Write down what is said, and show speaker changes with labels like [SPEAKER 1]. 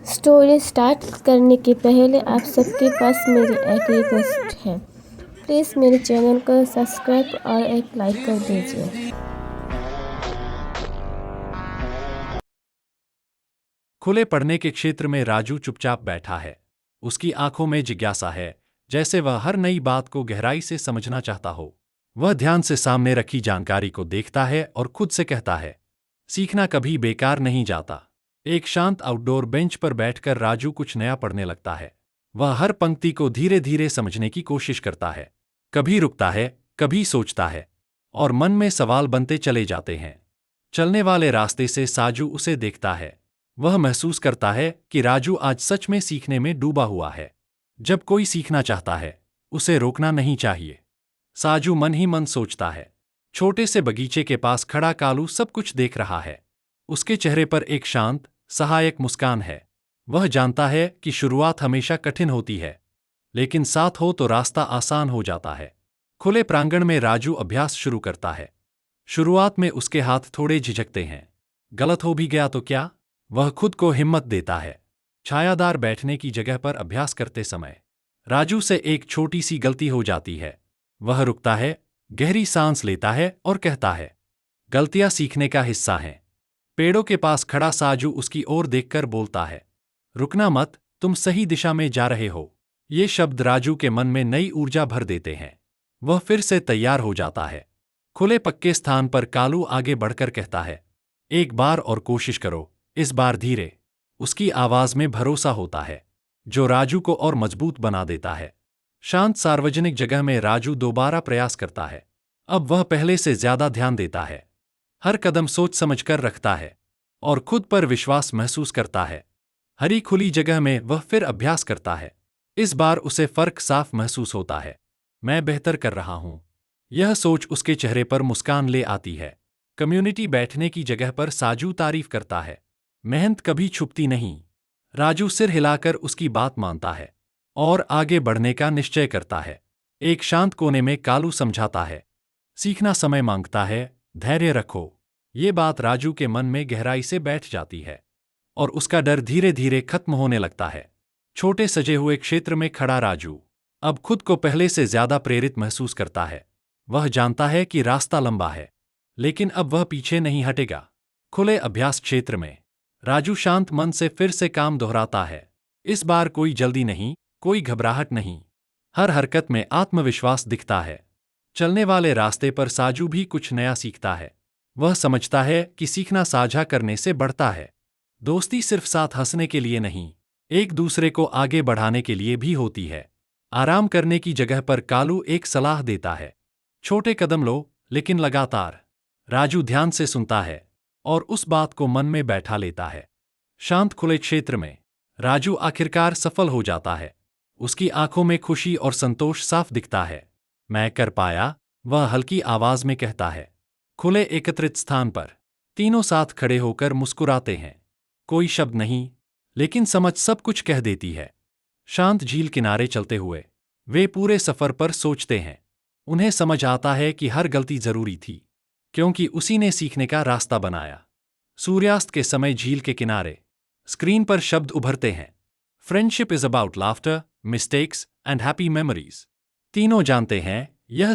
[SPEAKER 1] Story start करने के पहले आप सबके पास मेरी एक रिक्वेस्ट है। प्लीज़ मेरे चैनल को सब्सक्राइब और एक लाइक कर दीजिए।
[SPEAKER 2] खुले पढ़ने के क्षेत्र में राजू चुपचाप बैठा है। उसकी आंखों में जिज्ञासा है, जैसे वह हर नई बात को गहराई से समझना चाहता हो। वह ध्यान से सामने रखी जानकारी को देखता है और खुद से कहता है, सीखना कभी बेकार नहीं जाता। एक शांत आउटडोर बेंच पर बैठकर राजू कुछ नया पढ़ने लगता है। वह हर पंक्ति को धीरे धीरे समझने की कोशिश करता है। कभी रुकता है, कभी सोचता है, और मन में सवाल बनते चले जाते हैं। चलने वाले रास्ते से साजू उसे देखता है। वह महसूस करता है कि राजू आज सच में सीखने में डूबा हुआ है। जब कोई सीखना चाहता है, उसे रोकना नहीं चाहिए। साजू मन ही मन सोचता है। छोटे से बगीचे के पास खड़ा कालू सब कुछ देख रहा है। उसके चेहरे पर एक शांत, सहायक मुस्कान है। वह जानता है कि शुरुआत हमेशा कठिन होती है, लेकिन साथ हो तो रास्ता आसान हो जाता है। खुले प्रांगण में राजू अभ्यास शुरू करता है। शुरुआत में उसके हाथ थोड़े झिझकते हैं। गलत हो भी गया तो क्या? वह खुद को हिम्मत देता है। छायादार बैठने की जगह पर अभ्यास करते समय राजू से एक छोटी सी गलती हो जाती है। वह रुकता है, गहरी सांस लेता है और कहता है, गलतियां सीखने का हिस्सा हैं। पेड़ों के पास खड़ा साजू उसकी ओर देखकर बोलता है, रुकना मत, तुम सही दिशा में जा रहे हो। ये शब्द राजू के मन में नई ऊर्जा भर देते हैं। वह फिर से तैयार हो जाता है। खुले पक्के स्थान पर कालू आगे बढ़कर कहता है, एक बार और कोशिश करो, इस बार धीरे। उसकी आवाज में भरोसा होता है, जो राजू को और मजबूत बना देता है। शांत सार्वजनिक जगह में राजू दोबारा प्रयास करता है। अब वह पहले से ज्यादा ध्यान देता है। हर कदम सोच समझकर रखता है और खुद पर विश्वास महसूस करता है। हरी खुली जगह में वह फिर अभ्यास करता है। इस बार उसे फर्क साफ महसूस होता है। मैं बेहतर कर रहा हूं। यह सोच उसके चेहरे पर मुस्कान ले आती है। कम्युनिटी बैठने की जगह पर साजू तारीफ करता है। मेहनत कभी छुपती नहीं। राजू सिर हिलाकर उसकी बात मानता है और आगे बढ़ने का निश्चय करता है। एक शांत कोने में कालू समझाता है, सीखना समय मांगता है, धैर्य रखो। ये बात राजू के मन में गहराई से बैठ जाती है और उसका डर धीरे धीरे खत्म होने लगता है। छोटे सजे हुए क्षेत्र में खड़ा राजू अब खुद को पहले से ज्यादा प्रेरित महसूस करता है। वह जानता है कि रास्ता लंबा है, लेकिन अब वह पीछे नहीं हटेगा। खुले अभ्यास क्षेत्र में राजू शांत मन से फिर से काम दोहराता है। इस बार कोई जल्दी नहीं, कोई घबराहट नहीं। हर हरकत में आत्मविश्वास दिखता है। चलने वाले रास्ते पर साजू भी कुछ नया सीखता है। वह समझता है कि सीखना साझा करने से बढ़ता है। दोस्ती सिर्फ साथ हंसने के लिए नहीं, एक दूसरे को आगे बढ़ाने के लिए भी होती है। आराम करने की जगह पर कालू एक सलाह देता है, छोटे कदम लो, लेकिन लगातार। राजू ध्यान से सुनता है और उस बात को मन में बैठा लेता है। शांत खुले क्षेत्र में राजू आखिरकार सफल हो जाता है। उसकी आंखों में खुशी और संतोष साफ दिखता है। मैं कर पाया, वह हल्की आवाज में कहता है। खुले एकत्रित स्थान पर तीनों साथ खड़े होकर मुस्कुराते हैं। कोई शब्द नहीं, लेकिन समझ सब कुछ कह देती है। शांत झील किनारे चलते हुए वे पूरे सफर पर सोचते हैं। उन्हें समझ आता है कि हर गलती जरूरी थी, क्योंकि उसी ने सीखने का रास्ता बनाया। सूर्यास्त के समय झील के किनारे स्क्रीन पर शब्द उभरते हैं, friendship is about laughter, mistakes and happy memories. तीनों जानते हैं, यह